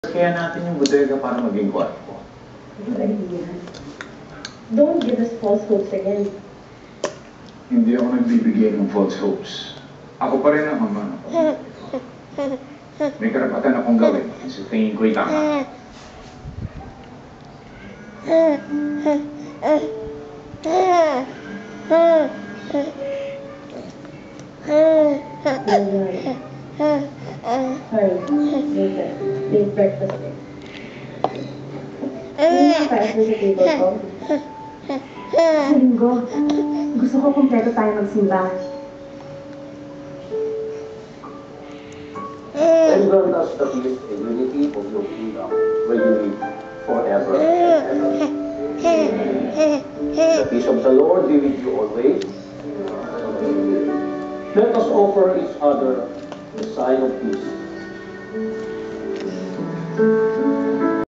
Kaya natin yung bodega para maging kwarto. Good idea. Don't give us false hopes again. Hindi ako nagbibigay ng false hopes. Ako pa rin ang ama. May karapatan akong gawin. Sa tingin ko'y tama. Sorry, later. Late breakfast eh. Hindi na tayo sa table ko. Sa linggo, gusto ko kumpleto tayo magsimba. And grant us the peace and unity of your kingdom, where you live forever and ever. The peace of the Lord be with you always. Let us offer each other the sign of peace.